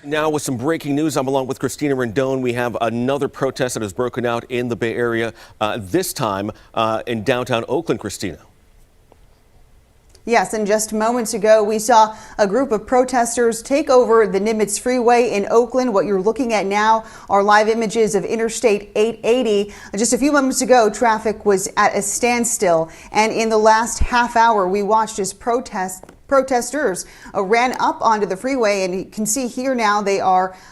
Now with some breaking news, I'm along with Christina Rendon. We have another protest that has broken out in the Bay Area, this time in downtown Oakland, Christina. Yes, and just moments ago, we saw a group of protesters take over the Nimitz Freeway in Oakland. What you're looking at now are live images of Interstate 880. Just a few moments ago, traffic was at a standstill, and in the last half hour, we watched as protesters ran up onto the freeway, and you can see here now they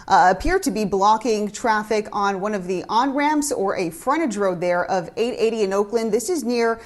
appear to be blocking traffic on one of the on-ramps or a frontage road there of 880 in Oakland. This is near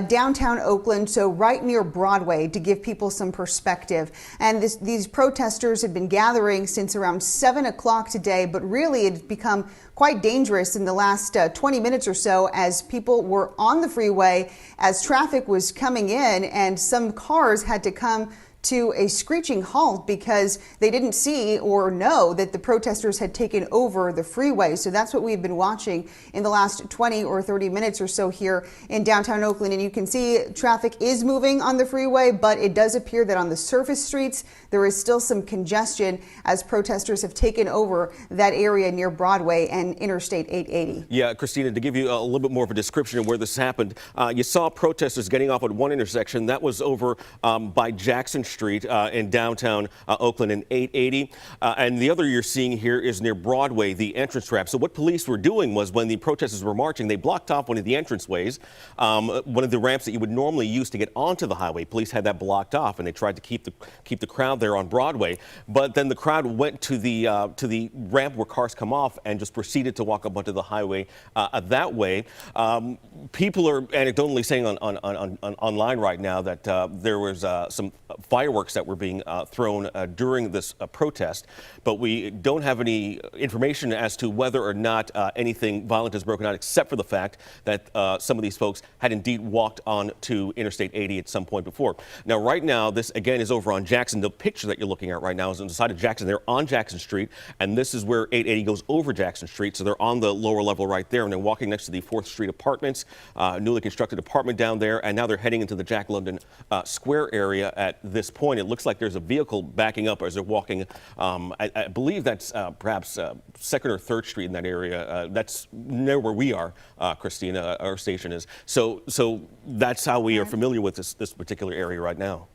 downtown Oakland, so right near Broadway, to give people some perspective. And these protesters had been gathering since around 7 o'clock today, but really it's become quite dangerous in the last 20 minutes or so as people were on the freeway as traffic was coming in, and some cars had to come to a screeching halt because they didn't see or know that the protesters had taken over the freeway. So that's what we've been watching in the last 20 or 30 minutes or so here in downtown Oakland. And you can see traffic is moving on the freeway, but it does appear that on the surface streets, there is still some congestion as protesters have taken over that area near Broadway and Interstate 880. Yeah, Christina, to give you a little bit more of a description of where this happened, you saw protesters getting off at one intersection. That was over by Jackson Street in downtown Oakland in 880. And the other you're seeing here is near Broadway, the entrance ramp. So what police were doing was when the protesters were marching, they blocked off one of the entranceways, one of the ramps that you would normally use to get onto the highway. Police had that blocked off, and they tried to keep the crowd there on Broadway. But then the crowd went to the ramp where cars come off and just proceeded to walk up onto the highway that way. People are anecdotally saying online right now that there was some fireworks that were being thrown during this protest, but we don't have any information as to whether or not anything violent has broken out, except for the fact that some of these folks had indeed walked on to Interstate 80 at some point before. Now, right now, this again is over on Jackson. The picture that you're looking at right now is on the side of Jackson. They're on Jackson Street, and this is where 880 goes over Jackson Street. So they're on the lower level right there, and they're walking next to the 4th Street apartments, newly constructed apartment down there, and now they're heading into the Jack London Square area at this point. It looks like there's a vehicle backing up as they're walking. I believe that's perhaps 2nd or 3rd Street in that area. That's near where we are, Christina, our station is. So that's how we are familiar with this particular area right now.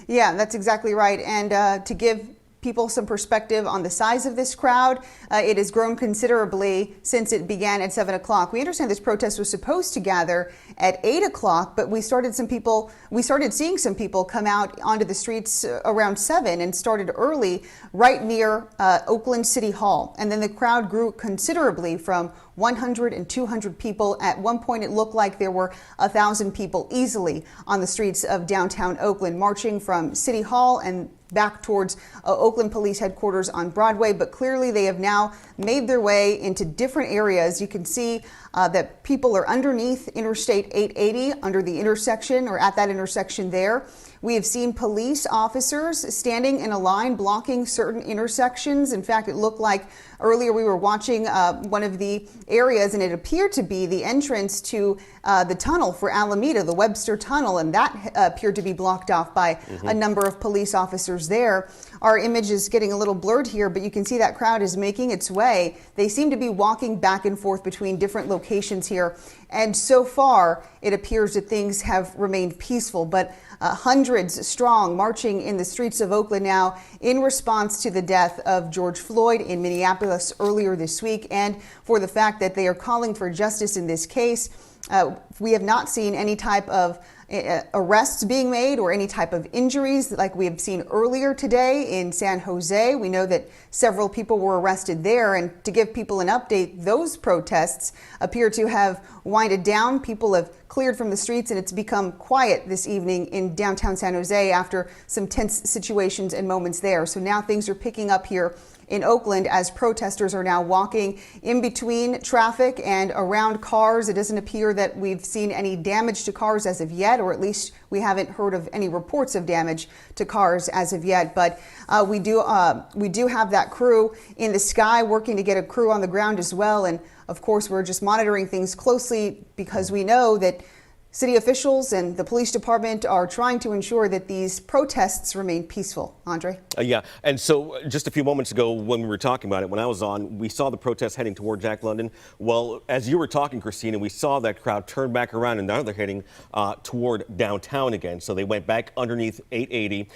Yeah, that's exactly right. And to give people some perspective on the size of this crowd, it has grown considerably since it began at 7 o'clock. We understand this protest was supposed to gather at 8 o'clock, but we started seeing some people come out onto the streets around 7 and started early right near Oakland City Hall. And then the crowd grew considerably from 100 and 200 people. At one point, it looked like there were 1,000 people easily on the streets of downtown Oakland, marching from City Hall and back towards Oakland Police Headquarters on Broadway. But clearly they have now made their way into different areas. You can see that people are underneath Interstate 880 under the intersection, or at that intersection there. We have seen police officers standing in a line blocking certain intersections. In fact, it looked like earlier we were watching one of the areas, and it appeared to be the entrance to the tunnel for Alameda, the Webster Tunnel, and that appeared to be blocked off by a number of police officers there. Our image is getting a little blurred here, but you can see that crowd is making its way. They seem to be walking back and forth between different locations here. And so far, it appears that things have remained peaceful, but hundreds strong marching in the streets of Oakland now in response to the death of George Floyd in Minneapolis earlier this week, and for the fact that they are calling for justice in this case. We have not seen any type of arrests being made or any type of injuries like we have seen earlier today in San Jose. We know that several people were arrested there, and to give people an update, those protests appear to have winded down. People have cleared from the streets, and it's become quiet this evening in downtown San Jose after some tense situations and moments there. So now things are picking up here in Oakland as protesters are now walking in between traffic and around cars. It doesn't appear that we've seen any damage to cars as of yet, or at least we haven't heard of any reports of damage to cars as of yet. But we do have that crew in the sky working to get a crew on the ground as well. And of course, we're just monitoring things closely because we know that City officials and the police department are trying to ensure that these protests remain peaceful. Andre? Yeah, and so just a few moments ago when we were talking about it, when I was on, we saw the protests heading toward Jack London. Well, as you were talking, Christina, we saw that crowd turn back around, and now they're heading toward downtown again. So they went back underneath 880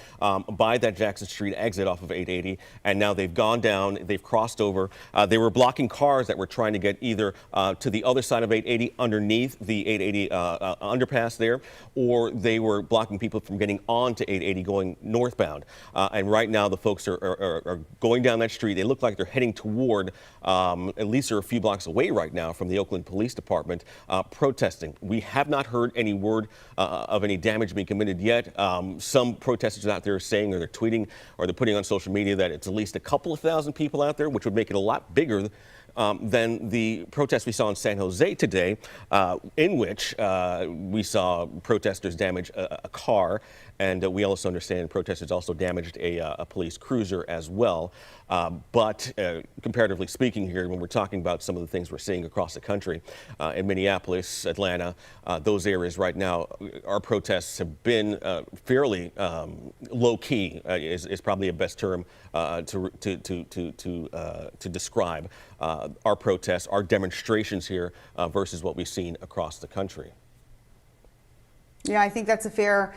by that Jackson Street exit off of 880, and now they've gone down, they've crossed over. They were blocking cars that were trying to get either to the other side of 880 underneath the 880 underpass there, or they were blocking people from getting onto 880 going northbound. And right now the folks are going down that street. They look like they're heading toward, at least they're a few blocks away right now from the Oakland Police Department protesting. We have not heard any word of any damage being committed yet. Some protesters out there are saying, or they're tweeting, or they're putting on social media that it's at least a couple of thousand people out there, which would make it a lot bigger than the protest we saw in San Jose today, in which we saw protesters damage a car, and we also understand protesters also damaged a police cruiser as well. But comparatively speaking here, when we're talking about some of the things we're seeing across the country, in Minneapolis, Atlanta, those areas right now, our protests have been fairly low-key, is probably a best term to describe our protests, our demonstrations here versus what we've seen across the country. Yeah, I think that's a fair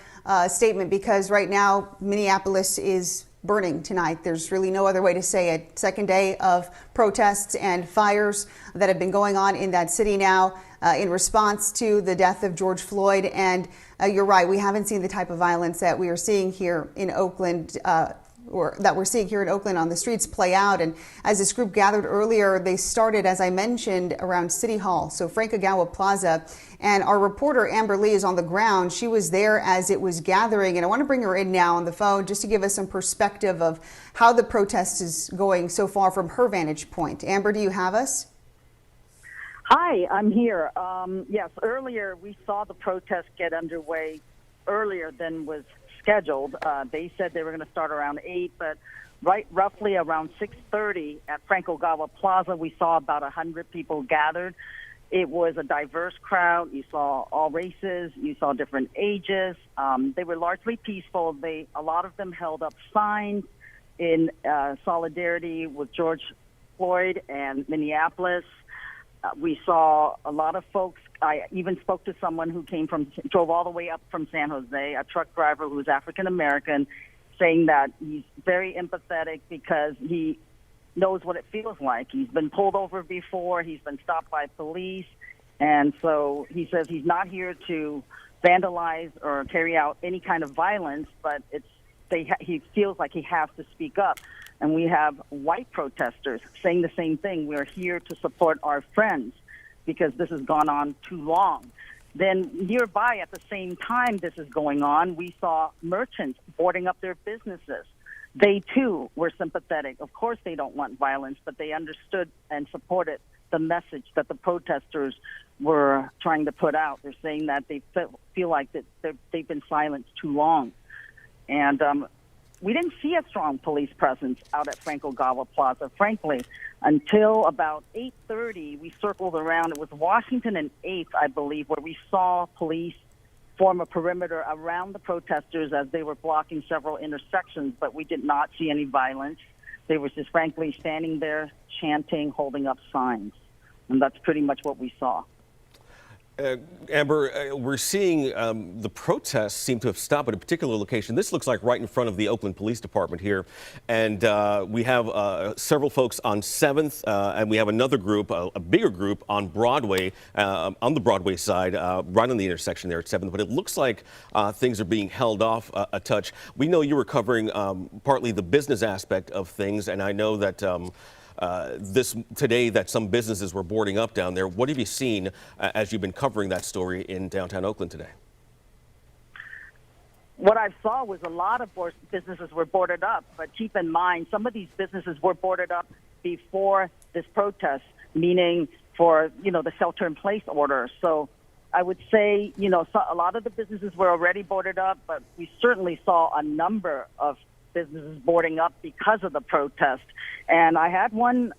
statement, because right now Minneapolis is burning tonight. There's really no other way to say it. Second day of protests and fires that have been going on in that city now in response to the death of George Floyd. And you're right, we haven't seen the type of violence that we are seeing here in Oakland, or that we're seeing here in Oakland on the streets play out. And as this group gathered earlier, they started, as I mentioned, around City Hall, so Frank Ogawa Plaza. And our reporter Amber Lee is on the ground. She was there as it was gathering, and I want to bring her in now on the phone just to give us some perspective of how the protest is going so far from her vantage point. Amber, do you have us? Hi, I'm here. Yes, earlier we saw the protest get underway earlier than was scheduled. They said they were going to start around 8, but roughly around 6:30 at Frank Ogawa Plaza, we saw about 100 people gathered. It was a diverse crowd. You saw all races. You saw different ages. They were largely peaceful. A lot of them held up signs in solidarity with George Floyd and Minneapolis. We saw a lot of folks. I even spoke to someone who drove all the way up from San Jose, a truck driver who's African American, saying that he's very empathetic because he knows what it feels like. He's been pulled over before. He's been stopped by police. And so he says he's not here to vandalize or carry out any kind of violence, but he feels like he has to speak up. And we have white protesters saying the same thing. We're here to support our friends because this has gone on too long. Then nearby at the same time this is going on, we saw merchants boarding up their businesses. They, too, were sympathetic. Of course they don't want violence, but they understood and supported the message that the protesters were trying to put out. They're saying that they feel like that they've been silenced too long. And we didn't see a strong police presence out at Frank Ogawa Plaza, frankly, until about 8:30. We circled around. It was Washington and 8th, I believe, where we saw police form a perimeter around the protesters as they were blocking several intersections, but we did not see any violence. They were just frankly standing there, chanting, holding up signs. And that's pretty much what we saw. Amber, we're seeing the protests seem to have stopped at a particular location. This looks like right in front of the Oakland Police Department here. And we have several folks on 7th, and we have another group, a bigger group on Broadway, on the Broadway side, right on the intersection there at 7th. But it looks like things are being held off a touch. We know you were covering partly the business aspect of things, and I know that today that some businesses were boarding up down there. What have you seen as you've been covering that story in downtown Oakland today? What I saw was a lot of businesses were boarded up, but keep in mind, some of these businesses were boarded up before this protest, meaning for, the shelter-in-place order. So I would say, a lot of the businesses were already boarded up, but we certainly saw a number of businesses boarding up because of the protest. And I had one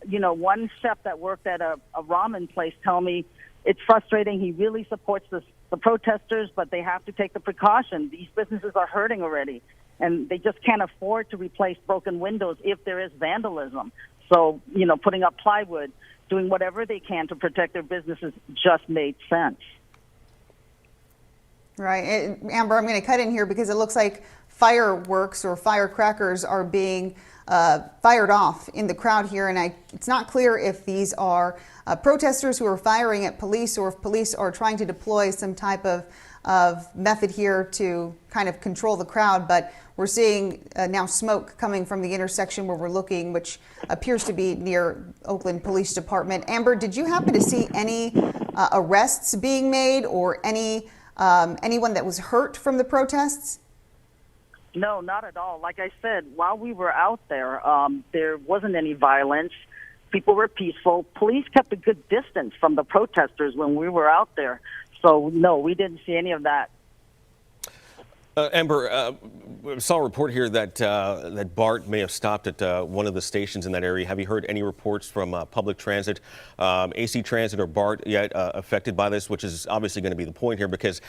chef that worked at a ramen place tell me it's frustrating. He really supports the protesters, but they have to take the precaution. These businesses are hurting already, and they just can't afford to replace broken windows if there is vandalism. So, putting up plywood, doing whatever they can to protect their businesses just made sense. Right. Amber, I'm going to cut in here because it looks like fireworks or firecrackers are being fired off in the crowd here. And it's not clear if these are protesters who are firing at police or if police are trying to deploy some type of method here to kind of control the crowd. But we're seeing now smoke coming from the intersection where we're looking, which appears to be near Oakland Police Department. Amber, did you happen to see any arrests being made or anyone that was hurt from the protests? No, not at all. Like I said, while we were out there, there wasn't any violence. People were peaceful. Police kept a good distance from the protesters when we were out there. So, no, we didn't see any of that. Amber, saw a report here that BART may have stopped at one of the stations in that area. Have you heard any reports from public transit, AC Transit or BART yet affected by this, which is obviously going to be the point here because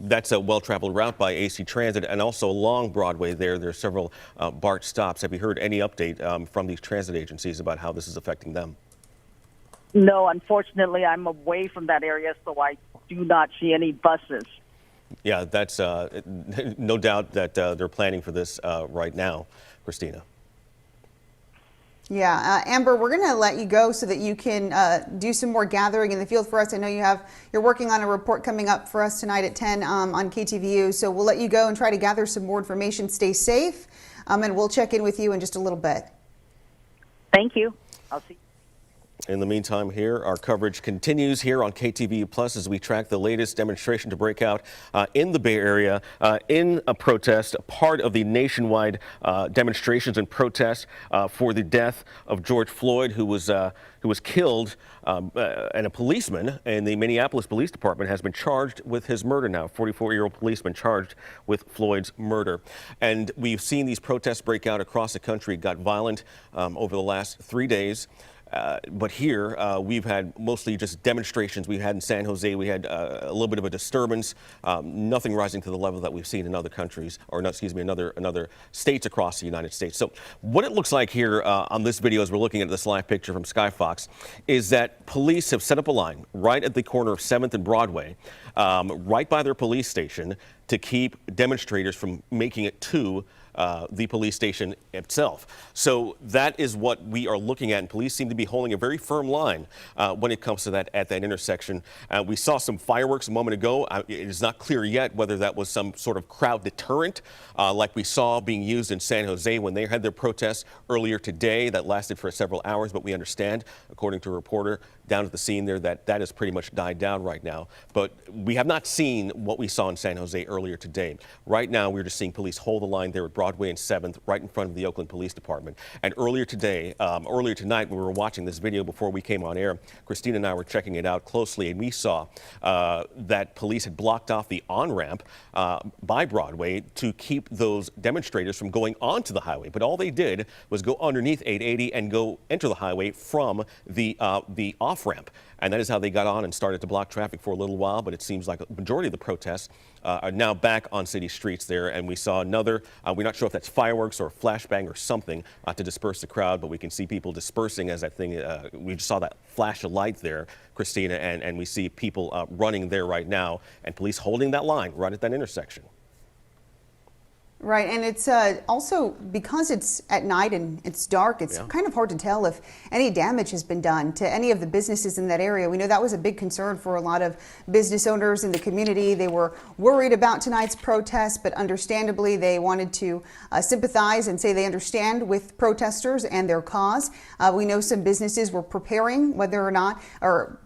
that's a well-traveled route by AC Transit, and also along Broadway there are several BART stops. Have you heard any update from these transit agencies about how this is affecting them? No, unfortunately, I'm away from that area, so I do not see any buses. Yeah, that's no doubt that they're planning for this right now, Christina. Yeah, Amber, we're going to let you go so that you can do some more gathering in the field for us. I know you're working on a report coming up for us tonight at 10 on KTVU, so we'll let you go and try to gather some more information. Stay safe, and we'll check in with you in just a little bit. Thank you. I'll see you. In the meantime, here, our coverage continues here on KTVU Plus as we track the latest demonstration to break out in the Bay Area in a protest, part of the nationwide demonstrations and protests for the death of George Floyd, who was killed, and a policeman in the Minneapolis Police Department has been charged with his murder now. 44-year-old policeman charged with Floyd's murder. And we've seen these protests break out across the country. It got violent over the last 3 days. But here we've had mostly just demonstrations. We had in San Jose, we had a little bit of a disturbance, nothing rising to the level that we've seen in other countries, or no, excuse me, in other states across the United States. So what it looks like here on this video as we're looking at this live picture from Skyfox is that police have set up a line right at the corner of 7th and Broadway, right by their police station, to keep demonstrators from making it to the police station itself. So that is what we are looking at, and police seem to be holding a very firm line when it comes to that at that intersection. We saw some fireworks a moment ago. It is not clear yet whether that was some sort of crowd deterrent like we saw being used in San Jose when they had their protests earlier today that lasted for several hours, but we understand, according to a reporter down at the scene there, that has pretty much died down right now. But we have not seen what we saw in San Jose earlier today. Right now, we're just seeing police hold the line there at Broadway and 7th, right in front of the Oakland Police Department. And earlier tonight, when we were watching this video before we came on air, Christina and I were checking it out closely, and we saw that police had blocked off the on-ramp by Broadway to keep those demonstrators from going onto the highway. But all they did was go underneath 880 and go enter the highway from the off-ramp. And that is how they got on and started to block traffic for a little while. But it seems like a majority of the protests are now back on city streets there. And we saw another, we're not sure if that's fireworks or flashbang or something to disperse the crowd, but we can see people dispersing as that thing, we just saw that flash of light there, Christina, and we see people running there right now and police holding that line right at that intersection. Right, and it's also because it's at night and it's dark, it's kind of hard to tell if any damage has been done to any of the businesses in that area. We know that was a big concern for a lot of business owners in the community. They were worried about tonight's protest, but understandably they wanted to sympathize and say they understand with protesters and their cause. We know some businesses were preparing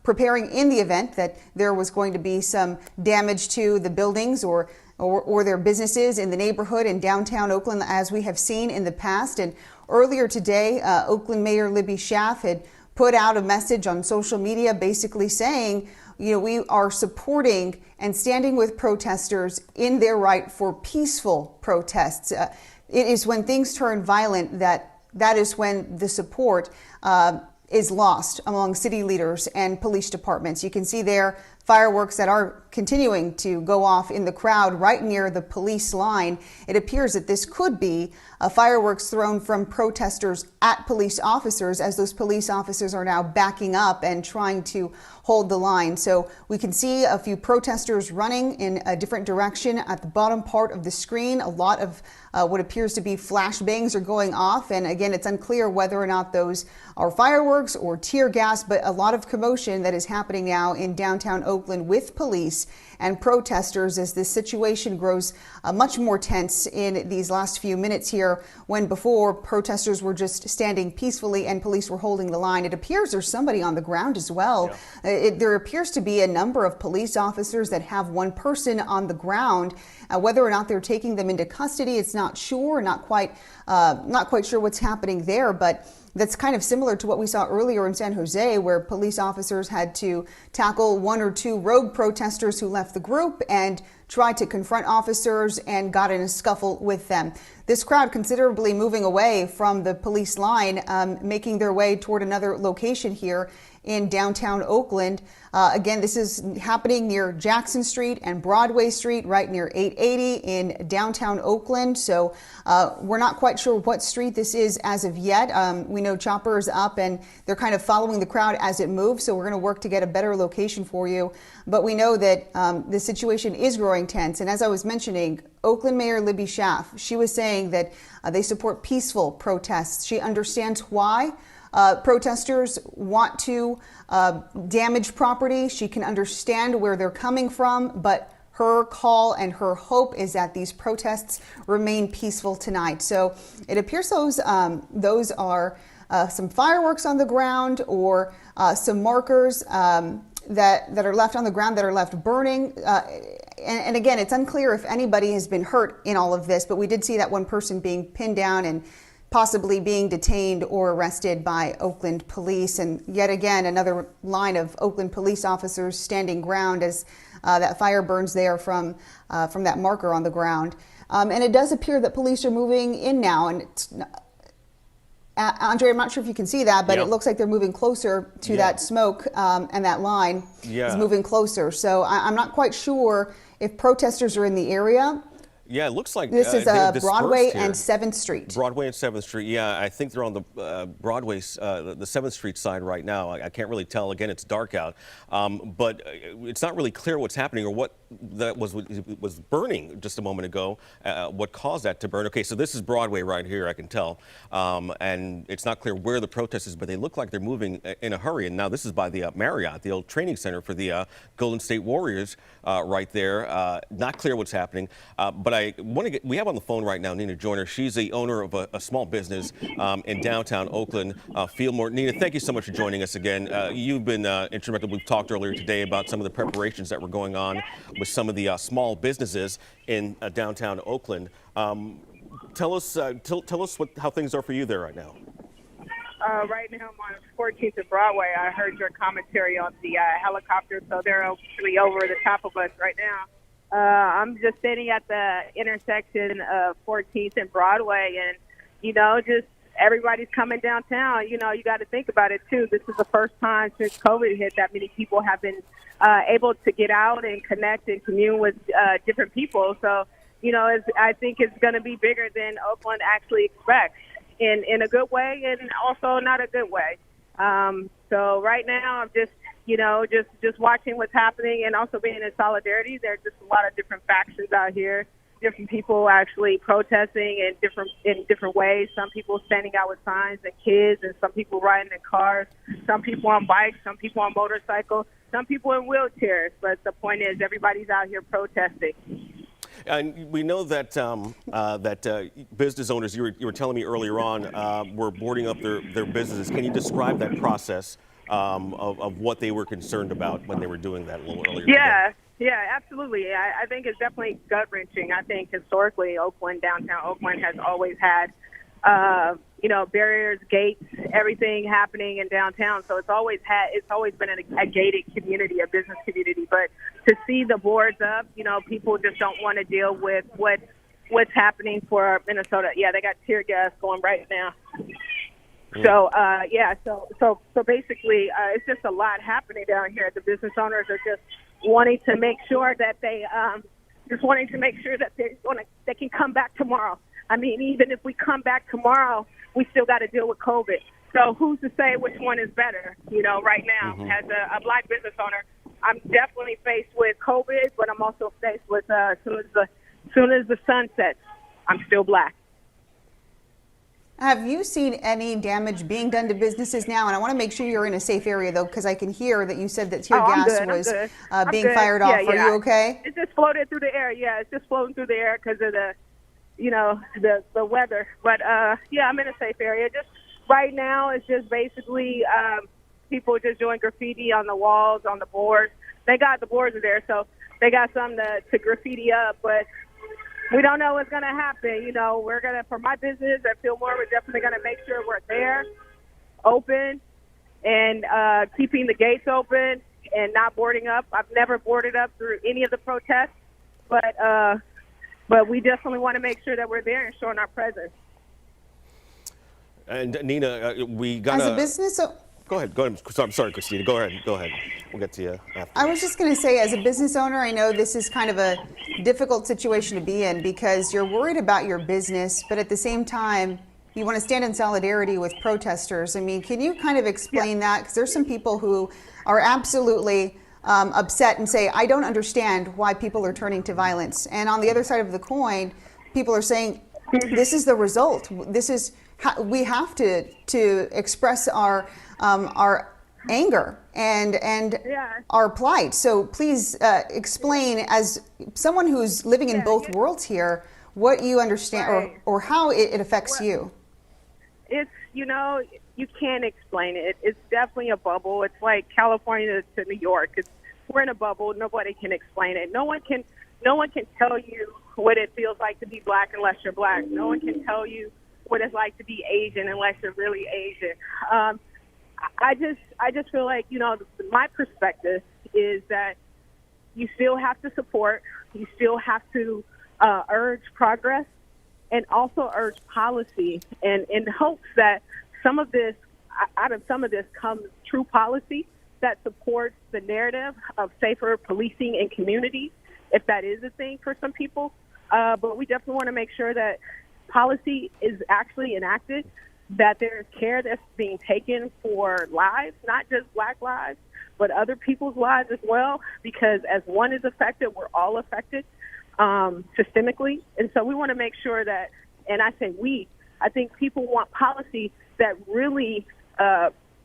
preparing in the event that there was going to be some damage to the buildings or their businesses in the neighborhood in downtown Oakland, as we have seen in the past. And earlier today, Oakland Mayor Libby Schaaf had put out a message on social media basically saying, we are supporting and standing with protesters in their right for peaceful protests. It is when things turn violent that is when the support is lost among city leaders and police departments. You can see there fireworks that are continuing to go off in the crowd right near the police line. It appears that this could be fireworks thrown from protesters at police officers, as those police officers are now backing up and trying to hold the line. So we can see a few protesters running in a different direction. At the bottom part of the screen, a lot of what appears to be flashbangs are going off. And again, it's unclear whether or not those are fireworks or tear gas, but a lot of commotion that is happening now in downtown Oakland with police and protesters as this situation grows much more tense in these last few minutes here, when before protesters were just standing peacefully and police were holding the line. It appears there's somebody on the ground as well. Yeah. There appears to be a number of police officers that have one person on the ground. Whether or not they're taking them into custody, it's not sure, not quite sure what's happening there, but that's kind of similar to what we saw earlier in San Jose, where police officers had to tackle one or two rogue protesters who left the group and tried to confront officers and got in a scuffle with them. This crowd considerably moving away from the police line, making their way toward another location here in downtown Oakland. Again, this is happening near Jackson Street and Broadway Street, right near 880 in downtown Oakland. So we're not quite sure what street this is as of yet. We know Chopper is up and they're kind of following the crowd as it moves. So we're going to work to get a better location for you. But we know that the situation is growing tense. And as I was mentioning, Oakland Mayor Libby Schaaf, she was saying that they support peaceful protests. She understands why protesters want to damage property. She can understand where they're coming from, but her call and her hope is that these protests remain peaceful tonight. So it appears those are some fireworks on the ground, or some markers that are left on the ground, that are left burning. And again, it's unclear if anybody has been hurt in all of this, but we did see that one person being pinned down and possibly being detained or arrested by Oakland police. And yet again, another line of Oakland police officers standing ground as that fire burns there from that marker on the ground. And it does appear that police are moving in now. And it's, Andre, I'm not sure if you can see that, but it looks like they're moving closer to that smoke, and that line is moving closer. So I'm not quite sure if protesters are in the area. Yeah, it looks like this is Broadway and 7th Street. Broadway and 7th Street. Yeah, I think they're on the Broadway's, the 7th Street side right now. I can't really tell. Again, it's dark out, but it's not really clear what's happening or what that was burning just a moment ago. What caused that to burn? Okay, so this is Broadway right here. I can tell, and it's not clear where the protest is, but they look like they're moving in a hurry. And now this is by the Marriott, the old training center for the Golden State Warriors, right there. Not clear what's happening, but we have on the phone right now Nina Joyner. She's the owner of a small business in downtown Oakland, Fieldmore. Nina, thank you so much for joining us again. You've been instrumental. We've talked earlier today about some of the preparations that were going on with some of the small businesses in downtown Oakland. Tell us how things are for you there right now. Right now I'm on 14th and Broadway. I heard your commentary on the helicopter, so they're actually over the top of us right now. I'm just sitting at the intersection of 14th and Broadway, and, just everybody's coming downtown. You got to think about it, too. This is the first time since COVID hit that many people have been able to get out and connect and commune with different people. So, I think it's going to be bigger than Oakland actually expects, in a good way and also not a good way. So right now I'm just watching what's happening and also being in solidarity. There's just a lot of different factions out here, different people actually protesting in different ways. Some people standing out with signs and kids, and some people riding in cars, some people on bikes, some people on motorcycles, some people in wheelchairs. But the point is, everybody's out here protesting. And we know that business owners, you were telling me earlier on, were boarding up their businesses. Can you describe that process of what they were concerned about when they were doing that a little earlier today? Yeah, absolutely. I think it's definitely gut-wrenching. I think historically downtown Oakland has always had, barriers, gates, everything happening in downtown. So it's always been a gated community, a business community. But to see the boards up, people just don't want to deal with what's happening for Minnesota. Yeah, they got tear gas going right now. So, so basically, it's just a lot happening down here. The business owners are just wanting to make sure that they they can come back tomorrow. I mean, even if we come back tomorrow, we still got to deal with COVID. So who's to say which one is better? You know, right now, as a black business owner, I'm definitely faced with COVID, but I'm also faced with as soon as the sun sets, I'm still black. Have you seen any damage being done to businesses now? And I want to make sure you're in a safe area, though, because I can hear that you said that tear gas was being fired off. Are you okay? It just floated through the air. Yeah, it's just floating through the air because of the weather. But yeah, I'm in a safe area. Just right now, it's just basically people just doing graffiti on the walls, on the boards. They got the boards are there, so they got something to graffiti up, but we don't know what's going to happen. You know, for my business at Fillmore, we're definitely going to make sure we're there, open, and keeping the gates open and not boarding up. I've never boarded up through any of the protests, but we definitely want to make sure that we're there and showing our presence. And Nina, we got as a business. Go ahead. I'm sorry, Christina. Go ahead. We'll get to you after. I was just going to say, as a business owner, I know this is kind of a difficult situation to be in because you're worried about your business, but at the same time, you want to stand in solidarity with protesters. I mean, can you kind of explain that? Because there's some people who are absolutely upset and say, I don't understand why people are turning to violence. And on the other side of the coin, people are saying, this is the result. This is we have to express our anger and our plight. So please explain, as someone who's living in both worlds here, what you understand or how it affects you. It's, you can't explain it. It's definitely a bubble. It's like California to New York. We're in a bubble. Nobody can explain it. No one can tell you what it feels like to be black unless you're black. No one can tell you what it's like to be Asian unless you're really Asian. I just feel like, my perspective is that you still have to support, you still have to urge progress and also urge policy, and in hopes that out of some of this comes true policy that supports the narrative of safer policing in communities, if that is a thing for some people. But we definitely want to make sure that policy is actually enacted, that there's care that's being taken for lives, not just black lives, but other people's lives as well, because as one is affected, we're all affected systemically. And so we want to make sure that, and I say I think people want policy that really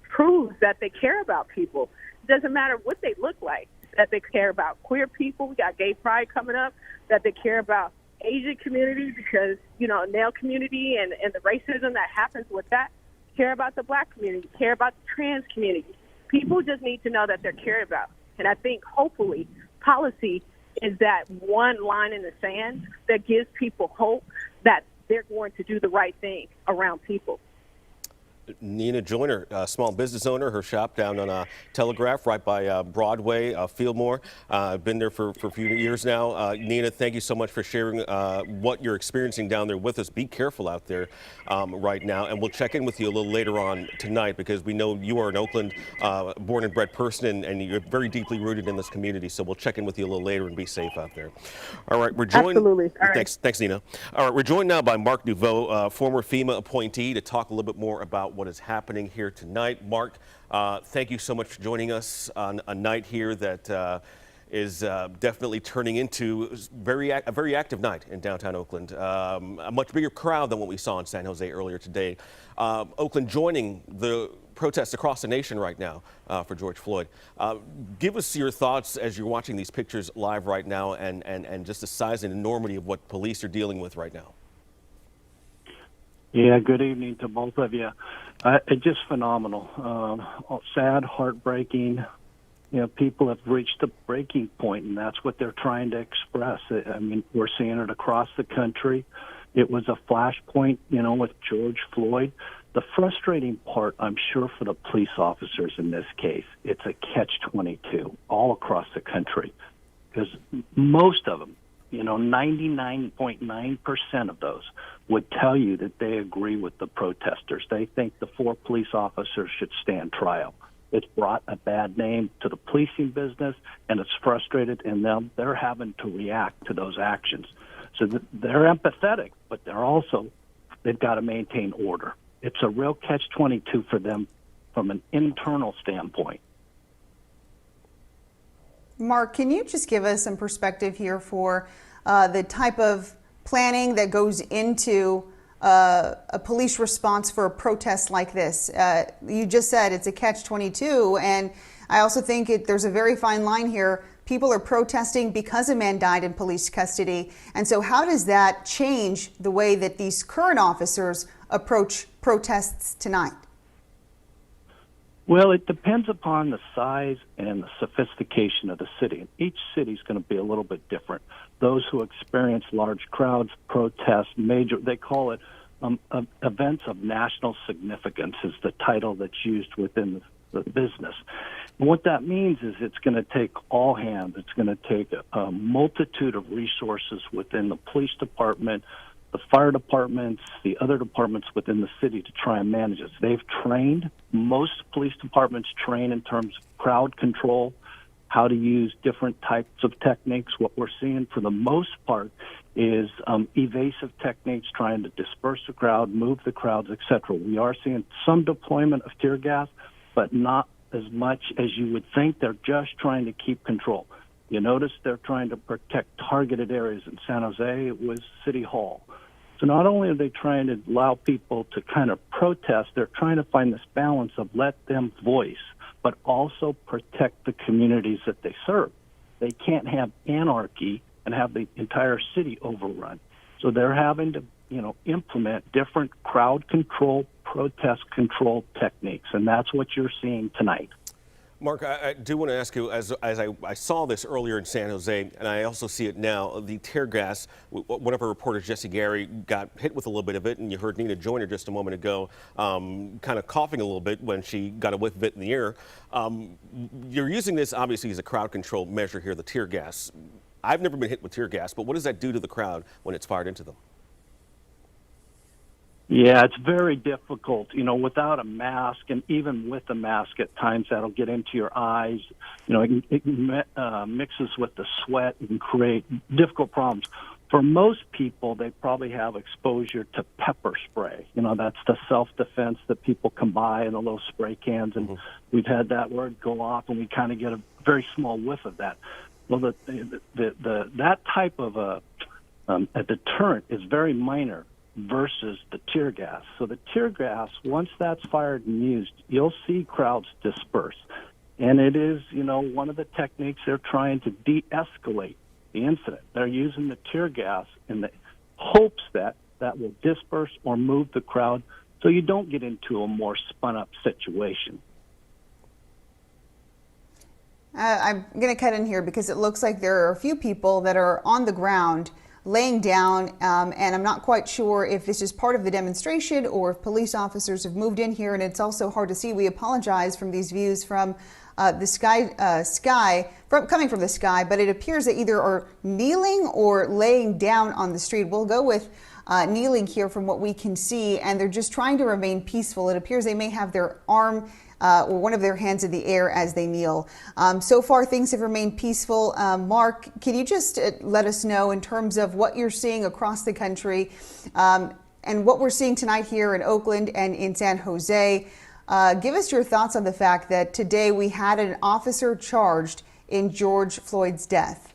proves that they care about people. It doesn't matter what they look like, that they care about queer people. We got gay pride coming up, that they care about Asian community because, nail community and the racism that happens with that, care about the black community, care about the trans community. People just need to know that they're cared about. And I think hopefully policy is that one line in the sand that gives people hope that they're going to do the right thing around people. Nina Joyner, a small business owner, her shop down on Telegraph right by Broadway, Fieldmore. Been there for a few years now. Nina, thank you so much for sharing what you're experiencing down there with us. Be careful out there right now, and we'll check in with you a little later on tonight because we know you are an Oakland born and bred person and you're very deeply rooted in this community, so we'll check in with you a little later and be safe out there. All right, we're joined. Absolutely. All right. Thanks, Nina. All right, we're joined now by Mark Nouveau, former FEMA appointee, to talk a little bit more about what is happening here tonight. Mark, thank you so much for joining us on a night here that is definitely turning into a very active night in downtown Oakland. A much bigger crowd than what we saw in San Jose earlier today. Oakland joining the protests across the nation right now for George Floyd. Give us your thoughts as you're watching these pictures live right now and just the size and enormity of what police are dealing with right now. Yeah, good evening to both of you. It's just phenomenal. Sad, heartbreaking. People have reached a breaking point, and that's what they're trying to express. I mean, we're seeing it across the country. It was a flashpoint, with George Floyd. The frustrating part, I'm sure, for the police officers in this case, it's a catch-22 all across the country, because most of them, 99.9% of those would tell you that they agree with the protesters. They think the 4 police officers should stand trial. It's brought a bad name to the policing business, and it's frustrated, and now they're having to react to those actions. So they're empathetic, but they've got to maintain order. It's a real catch-22 for them from an internal standpoint. Mark, can you just give us some perspective here for the type of planning that goes into a police response for a protest like this? You just said it's a catch-22, and I also think there's a very fine line here. People are protesting because a man died in police custody, and so how does that change the way that these current officers approach protests tonight? Well, it depends upon the size and the sophistication of the city. Each city is going to be a little bit different. Those who experience large crowds, protests, they call it events of national significance is the title that's used within the business. And what that means is it's going to take all hands. It's going to take a multitude of resources within the police department, the fire departments, the other departments within the city to try and manage this. They've trained, most police departments train in terms of crowd control, how to use different types of techniques. What we're seeing for the most part is evasive techniques, trying to disperse the crowd, move the crowds, etc. We are seeing some deployment of tear gas, but not as much as you would think. They're just trying to keep control. You notice they're trying to protect targeted areas. In San Jose, it was City Hall. So not only are they trying to allow people to kind of protest, they're trying to find this balance of let them voice, but also protect the communities that they serve. They can't have anarchy and have the entire city overrun. So they're having to, implement different crowd control, protest control techniques, and that's what you're seeing tonight. Mark, I do want to ask you, as I saw this earlier in San Jose, and I also see it now, the tear gas. One of our reporters, Jesse Gary, got hit with a little bit of it, and you heard Nina Joyner just a moment ago kind of coughing a little bit when she got a whiff of it in the air. You're using this, obviously, as a crowd control measure here, the tear gas. I've never been hit with tear gas, but what does that do to the crowd when it's fired into them? Yeah, it's very difficult, without a mask, and even with a mask at times that'll get into your eyes. It mixes with the sweat and can create difficult problems. For most people, they probably have exposure to pepper spray. That's the self-defense that people can buy in the little spray cans, and we've had that word go off, and we kind of get a very small whiff of that. Well, that type of a deterrent is very minor versus the tear gas. So the tear gas, once that's fired and used, you'll see crowds disperse. And it is, one of the techniques they're trying to de-escalate the incident. They're using the tear gas in the hopes that will disperse or move the crowd so you don't get into a more spun-up situation. I'm going to cut in here because it looks like there are a few people that are on the ground laying down, and I'm not quite sure if this is part of the demonstration or if police officers have moved in here, and it's also hard to see. We apologize from these views from the sky, coming from the sky, but it appears they either are kneeling or laying down on the street. We'll go with kneeling here from what we can see, and they're just trying to remain peaceful. It appears they may have their arm or one of their hands in the air as they kneel. So far, things have remained peaceful. Mark, can you just let us know in terms of what you're seeing across the country and what we're seeing tonight here in Oakland and in San Jose? Give us your thoughts on the fact that today we had an officer charged in George Floyd's death.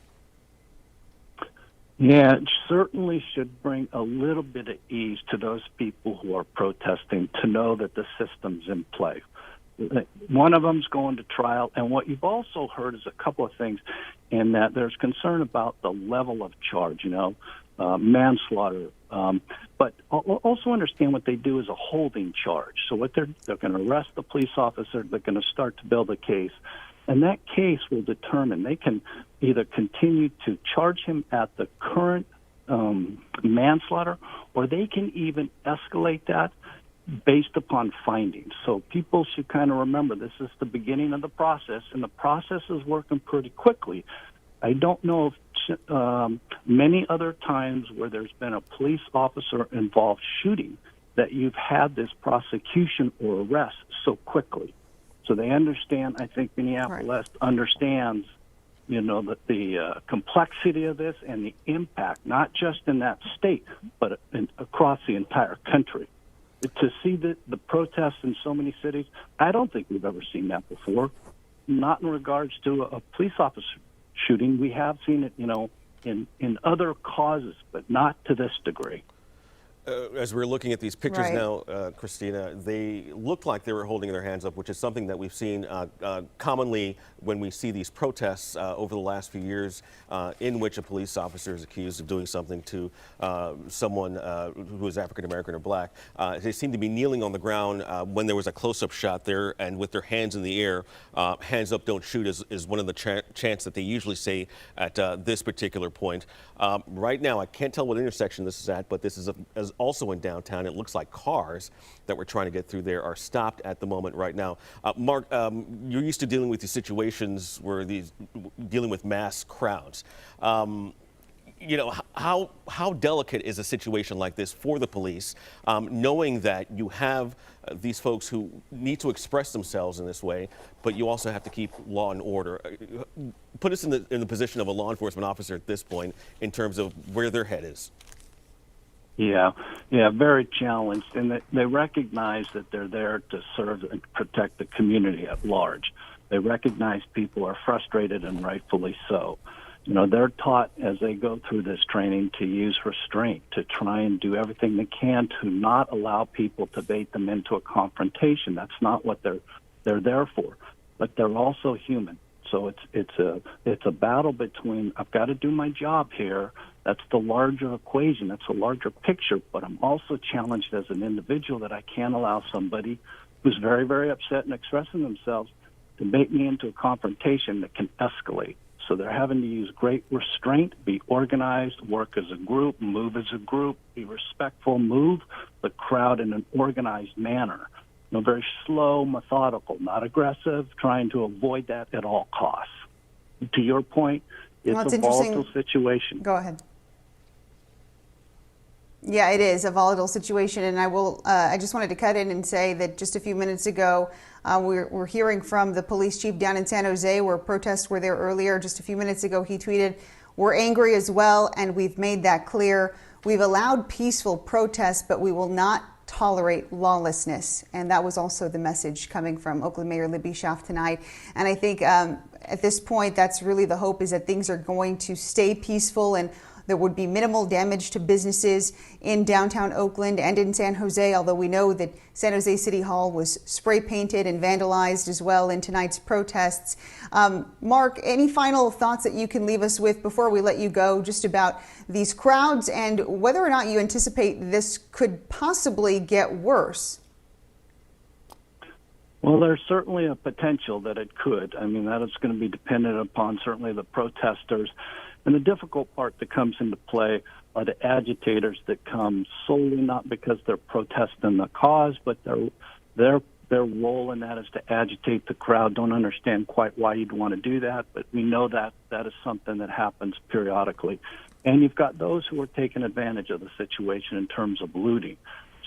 Yeah, it certainly should bring a little bit of ease to those people who are protesting to know that the system's in play. One of them's going to trial, and what you've also heard is a couple of things in that there's concern about the level of charge, manslaughter, but also understand what they do is a holding charge. So what they're going to arrest the police officer, they're going to start to build a case, and that case will determine they can either continue to charge him at the current manslaughter, or they can even escalate that based upon findings. So people should kind of remember this is the beginning of the process, and the process is working pretty quickly. I don't know if many other times where there's been a police officer involved shooting that you've had this prosecution or arrest so quickly. So they understand. I think Minneapolis understands, the complexity of this and the impact, not just in that state, but across the entire country. To see the protests in so many cities, I don't think we've ever seen that before. Not in regards to a police officer shooting. We have seen it, in other causes, but not to this degree. As we're looking at these pictures now, Christina, they look like they were holding their hands up, which is something that we've seen commonly when we see these protests over the last few years in which a police officer is accused of doing something to someone who is African American or black. They seem to be kneeling on the ground when there was a close-up shot there, and with their hands in the air. Hands up, don't shoot is one of the chants that they usually say at this particular point. Right now, I can't tell what intersection this is at, but this is also in downtown. It looks like cars that we're trying to get through there are stopped at the moment right now. Mark, you're used to dealing with these situations where dealing with mass crowds. How delicate is a situation like this for the police, knowing that you have these folks who need to express themselves in this way, but you also have to keep law and order? Put us in the position of a law enforcement officer at this point in terms of where their head is. Yeah, very challenged, and they recognize that they're there to serve and protect the community at large. They recognize people are frustrated, and rightfully so. They're taught as they go through this training to use restraint, to try and do everything they can to not allow people to bait them into a confrontation. That's not what they're there for. But they're also human. So it's a battle between, I've got to do my job here. That's the larger equation. That's a larger picture. But I'm also challenged as an individual that I can't allow somebody who's very, very upset and expressing themselves to bait me into a confrontation that can escalate. So they're having to use great restraint, be organized, work as a group, move as a group, be respectful, move the crowd in an organized manner. Very slow, methodical, not aggressive, trying to avoid that at all costs. To your point, it's a volatile situation. Go ahead. Yeah, it is a volatile situation, and I just wanted to cut in and say that just a few minutes ago, we're hearing from the police chief down in San Jose, where protests were there earlier. Just a few minutes ago, he tweeted, "We're angry as well, and we've made that clear. We've allowed peaceful protests, but we will not tolerate lawlessness." And that was also the message coming from Oakland Mayor Libby Schaaf tonight. And I think at this point, that's really the hope, is that things are going to stay peaceful and there would be minimal damage to businesses in downtown Oakland and in San Jose, although we know that San Jose City Hall was spray painted and vandalized as well in tonight's protests. Mark, any final thoughts that you can leave us with before we let you go, just about these crowds and whether or not you anticipate this could possibly get worse? Well, there's certainly a potential that it could. I mean, that is going to be dependent upon certainly the protesters. And the difficult part that comes into play are the agitators that come solely not because they're protesting the cause, but their role in that is to agitate the crowd. Don't understand quite why you'd want to do that, but we know that that is something that happens periodically. And you've got those who are taking advantage of the situation in terms of looting.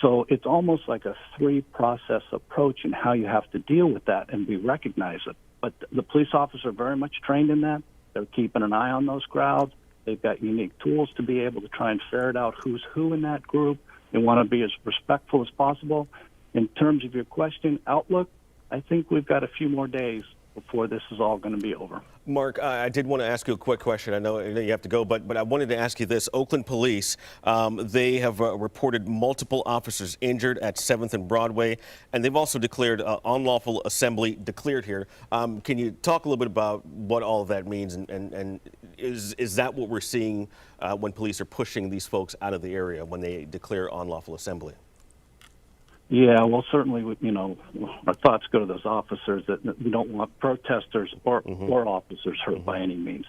So it's almost like a three-process approach in how you have to deal with that, and we recognize it. But the police officers are very much trained in that. They're keeping an eye on those crowds. They've got unique tools to be able to try and ferret out who's who in that group. They want to be as respectful as possible. In terms of your question, outlook, I think we've got a few more days before this is all going to be over. Mark, I did want to ask you a quick question. I know you have to go, but I wanted to ask you this. Oakland Police, they have reported multiple officers injured at 7th and Broadway, and they've also declared unlawful assembly declared here. Can you talk a little bit about what all of that means, and is that what we're seeing when police are pushing these folks out of the area when they declare unlawful assembly? Yeah, well, certainly, our thoughts go to those officers that we don't want protesters or officers hurt by any means.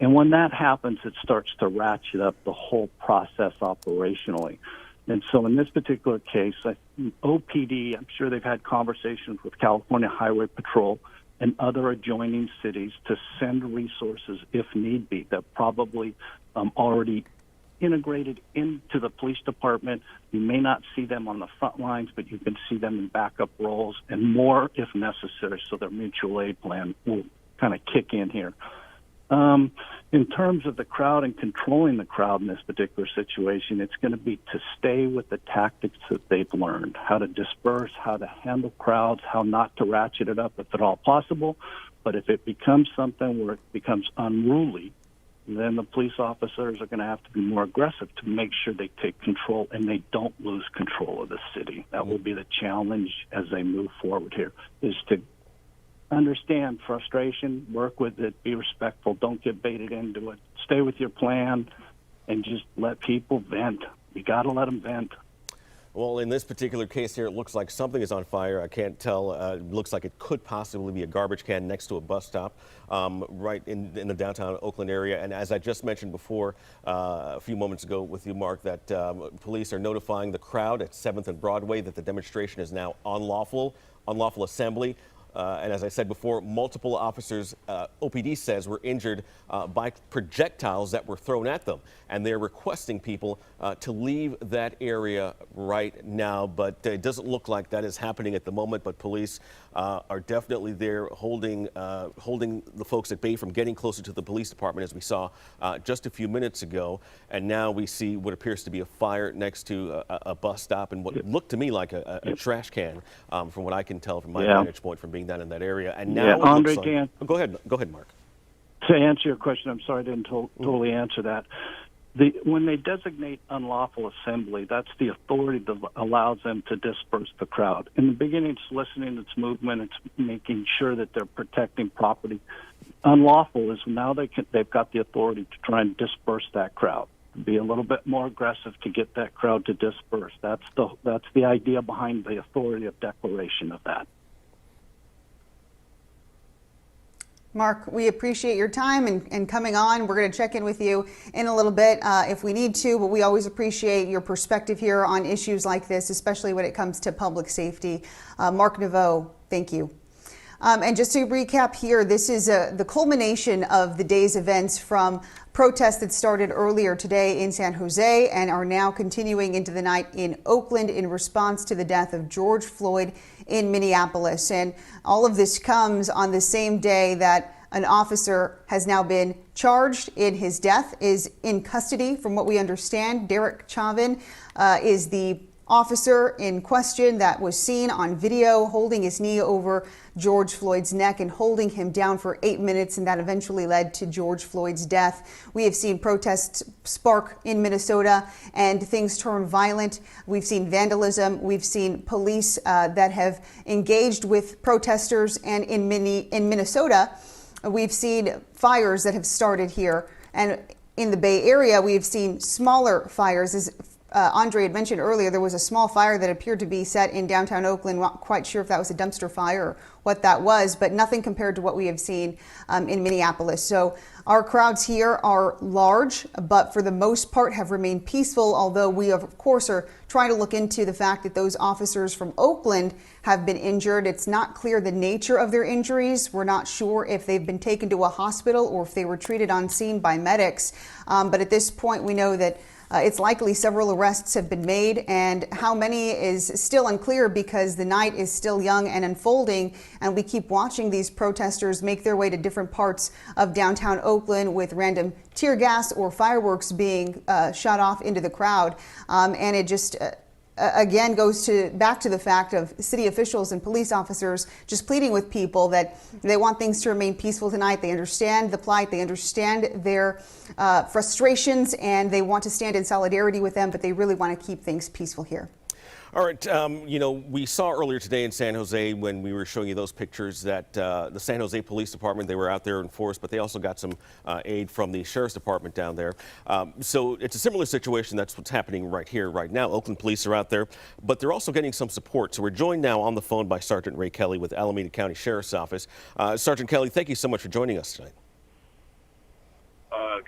And when that happens, it starts to ratchet up the whole process operationally. And so in this particular case, OPD, I'm sure they've had conversations with California Highway Patrol and other adjoining cities to send resources if need be. They're probably already integrated into the police department. You may not see them on the front lines, but you can see them in backup roles and more if necessary, so their mutual aid plan will kind of kick in here. In terms of the crowd and controlling the crowd in this particular situation, it's going to be to stay with the tactics that they've learned, how to disperse, how to handle crowds, how not to ratchet it up if at all possible. But if it becomes something where it becomes unruly, then the police officers are going to have to be more aggressive to make sure they take control and they don't lose control of the city. That will be the challenge as they move forward here, is to understand frustration, work with it, be respectful, don't get baited into it, stay with your plan, and just let people vent. You got to let them vent. Well, in this particular case here, it looks like something is on fire. I can't tell. It looks like it could possibly be a garbage can next to a bus stop right in the downtown Oakland area. And as I just mentioned before, a few moments ago with you, Mark, that police are notifying the crowd at 7th and Broadway that the demonstration is now unlawful assembly. And as I said before, multiple officers, OPD says, were injured by projectiles that were thrown at them. And they're requesting people to leave that area right now. But it doesn't look like that is happening at the moment. But police are definitely there holding the folks at bay from getting closer to the police department, as we saw just a few minutes ago. And now we see what appears to be a fire next to a bus stop and what looked to me like a trash can, from what I can tell from my vantage point from being down in that area. And now Andre, Dan, go ahead, Mark. To answer your question, I'm sorry I didn't totally answer that. When they designate unlawful assembly, that's the authority that allows them to disperse the crowd. In the beginning, it's listening, it's movement, it's making sure that they're protecting property. Unlawful is now they've got the authority to try and disperse that crowd, be a little bit more aggressive to get that crowd to disperse. That's the idea behind the authority of declaration of that. Mark, we appreciate your time and coming on. We're going to check in with you in a little bit if we need to, but we always appreciate your perspective here on issues like this, especially when it comes to public safety. Mark Naveau, thank you. And just to recap here, this is the culmination of the day's events from protests that started earlier today in San Jose and are now continuing into the night in Oakland in response to the death of George Floyd in Minneapolis. And all of this comes on the same day that an officer has now been charged in his death, is in custody from what we understand. Derek Chauvin is the officer in question that was seen on video holding his knee over George Floyd's neck and holding him down for 8 minutes, and that eventually led to George Floyd's death. We have seen protests spark in Minnesota and things turn violent. We've seen vandalism. We've seen police that have engaged with protesters, and in Minnesota, we've seen fires that have started here. And in the Bay Area, we've seen smaller fires. As Andre had mentioned earlier, there was a small fire that appeared to be set in downtown Oakland. Not quite sure if that was a dumpster fire or what that was, but nothing compared to what we have seen in Minneapolis. So our crowds here are large, but for the most part have remained peaceful, although we, of course, are trying to look into the fact that those officers from Oakland have been injured. It's not clear the nature of their injuries. We're not sure if they've been taken to a hospital or if they were treated on scene by medics. But at this point, we know that it's likely several arrests have been made, and how many is still unclear because the night is still young and unfolding, and we keep watching these protesters make their way to different parts of downtown Oakland with random tear gas or fireworks being shot off into the crowd. And it just again goes back to the fact of city officials and police officers just pleading with people that they want things to remain peaceful tonight. They understand the plight, they understand their frustrations, and they want to stand in solidarity with them, but they really want to keep things peaceful here. All right, we saw earlier today in San Jose when we were showing you those pictures that the San Jose Police Department, they were out there in force, but they also got some aid from the Sheriff's Department down there. So it's a similar situation. That's what's happening right here, right now. Oakland police are out there, but they're also getting some support. So we're joined now on the phone by Sergeant Ray Kelly with Alameda County Sheriff's Office. Sergeant Kelly, thank you so much for joining us tonight.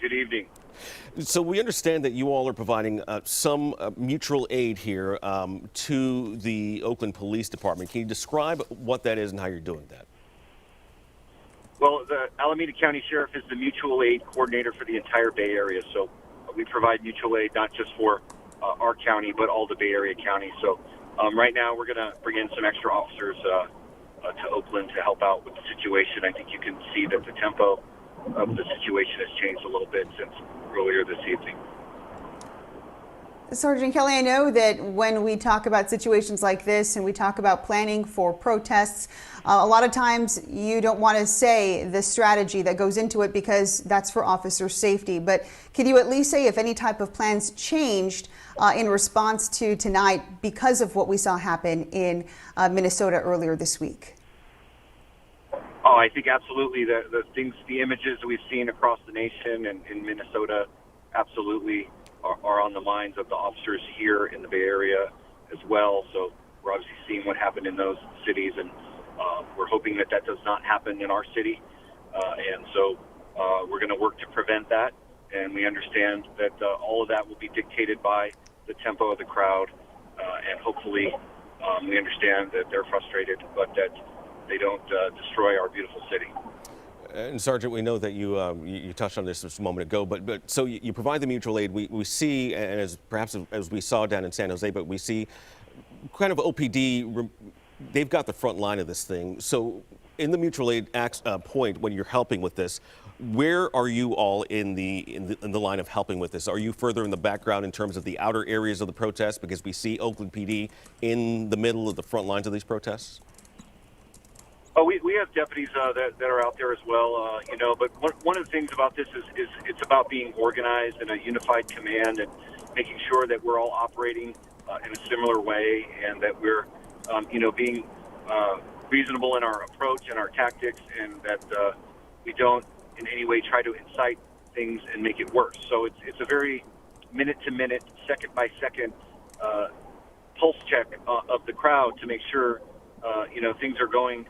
Good evening. So we understand that you all are providing some mutual aid here to the Oakland Police Department. Can you describe what that is and how you're doing that? Well, the Alameda County Sheriff is the mutual aid coordinator for the entire Bay Area. So we provide mutual aid not just for our county, but all the Bay Area counties. So right now we're going to bring in some extra officers to Oakland to help out with the situation. I think you can see that the tempo of the situation has changed a little bit since earlier this evening. Sergeant Kelly, I know that when we talk about situations like this and we talk about planning for protests, a lot of times you don't want to say the strategy that goes into it because that's for officer safety. But can you at least say if any type of plans changed in response to tonight because of what we saw happen in Minnesota earlier this week? Oh, I think absolutely. The images we've seen across the nation and in Minnesota absolutely are on the minds of the officers here in the Bay Area as well. So we're obviously seeing what happened in those cities, and we're hoping that does not happen in our city. And so we're going to work to prevent that. And we understand that all of that will be dictated by the tempo of the crowd. And hopefully we understand that they're frustrated, but that they don't destroy our beautiful city. And Sergeant, we know that you touched on this just a moment ago, but so you provide the mutual aid. We see, and as we saw down in San Jose, but we see kind of OPD. They've got the front line of this thing. So in the mutual aid point, when you're helping with this, where are you all in the line of helping with this? Are you further in the background in terms of the outer areas of the protest, because we see Oakland PD in the middle of the front lines of these protests? Oh, we have deputies that are out there as well, but one of the things about this is it's about being organized in a unified command and making sure that we're all operating in a similar way, and that we're, being reasonable in our approach and our tactics, and that we don't in any way try to incite things and make it worse. So it's a very minute-to-minute, second-by-second pulse check of the crowd to make sure, things are going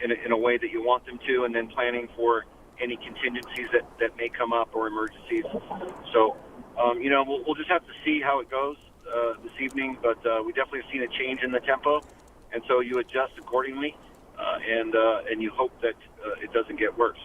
in a way that you want them to, and then planning for any contingencies that may come up or emergencies. So, we'll just have to see how it goes this evening, but we definitely have seen a change in the tempo, and so you adjust accordingly, and you hope that it doesn't get worse.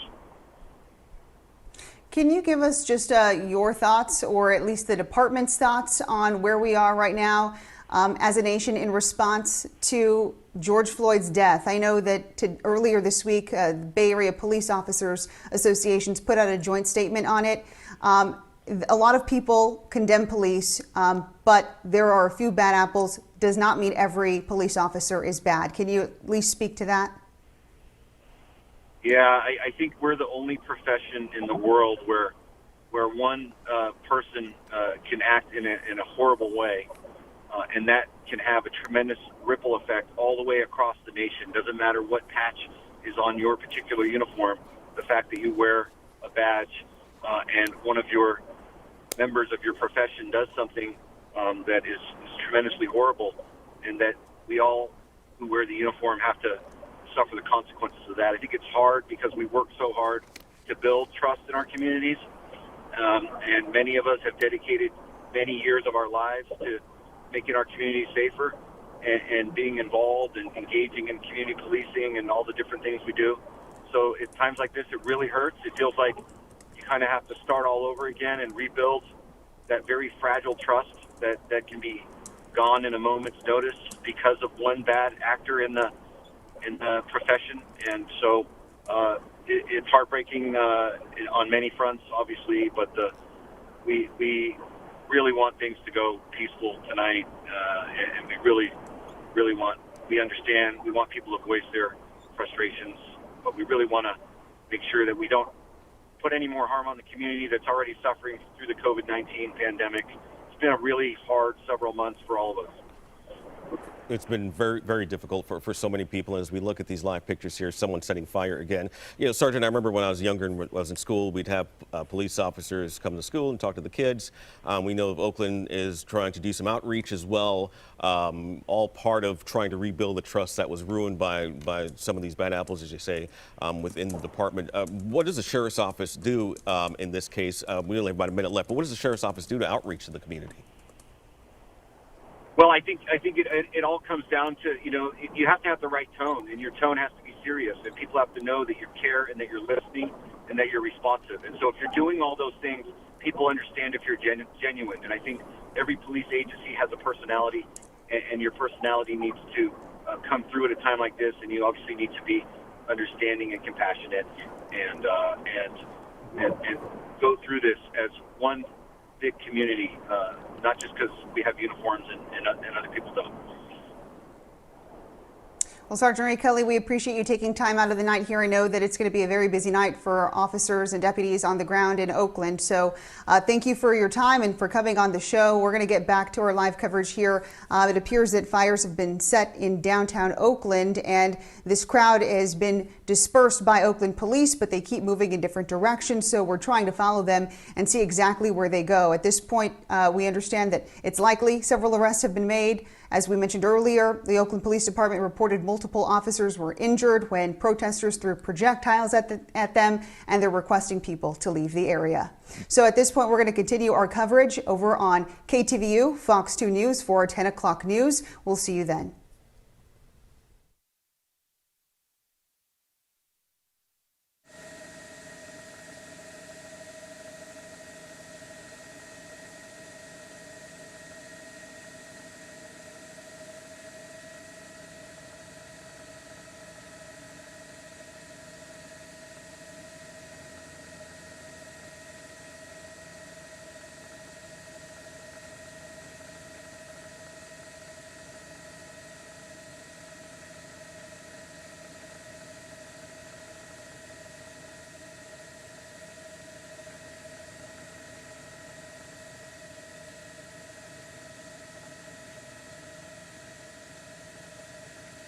Can you give us just your thoughts, or at least the department's thoughts, on where we are right now as a nation in response to George Floyd's death? I know that earlier this week, Bay Area Police Officers Associations put out a joint statement on it. A lot of people condemn police, but there are a few bad apples. Does not mean every police officer is bad. Can you at least speak to that? Yeah, I think we're the only profession in the world where one person can act in a horrible way, and that can have a tremendous ripple effect all the way across the nation. Doesn't matter what patch is on your particular uniform. The fact that you wear a badge and one of your members of your profession does something that is tremendously horrible, and that we all who wear the uniform have to suffer the consequences of that. I think it's hard because we work so hard to build trust in our communities, and many of us have dedicated many years of our lives to making our communities safer and being involved and engaging in community policing and all the different things we do. So at times like this, it really hurts. It feels like you kind of have to start all over again and rebuild that very fragile trust that can be gone in a moment's notice because of one bad actor in the profession. And so it's heartbreaking on many fronts, obviously, but we really want things to go peaceful tonight, and we understand, we want people to voice their frustrations, but we really want to make sure that we don't put any more harm on the community that's already suffering through the COVID-19 pandemic. It's been a really hard several months for all of us. It's been very, very difficult for so many people. And as we look at these live pictures here, someone setting fire again. Sergeant, I remember when I was younger and was in school, we'd have police officers come to school and talk to the kids. We know Oakland is trying to do some outreach as well, all part of trying to rebuild the trust that was ruined by some of these bad apples, as you say, within the department. What does the sheriff's office do in this case? We only have about a minute left, but what does the sheriff's office do to outreach to the community? Well, I think it all comes down to, you have to have the right tone, and your tone has to be serious, and people have to know that you care and that you're listening and that you're responsive. And so if you're doing all those things, people understand if you're genuine. And I think every police agency has a personality, and your personality needs to come through at a time like this. And you obviously need to be understanding and compassionate, and go through this as one big community, not just because we have uniforms and other people don't. Well, Sergeant Ray Kelly, we appreciate you taking time out of the night here. I know that it's going to be a very busy night for officers and deputies on the ground in Oakland. So thank you for your time and for coming on the show. We're going to get back to our live coverage here. It appears that fires have been set in downtown Oakland, and this crowd has been dispersed by Oakland police, but they keep moving in different directions. So we're trying to follow them and see exactly where they go. At this point, we understand that it's likely several arrests have been made. As we mentioned earlier, the Oakland Police Department reported multiple officers were injured when protesters threw projectiles at them, and they're requesting people to leave the area. So at this point, we're going to continue our coverage over on KTVU, Fox 2 News for 10 o'clock news. We'll see you then.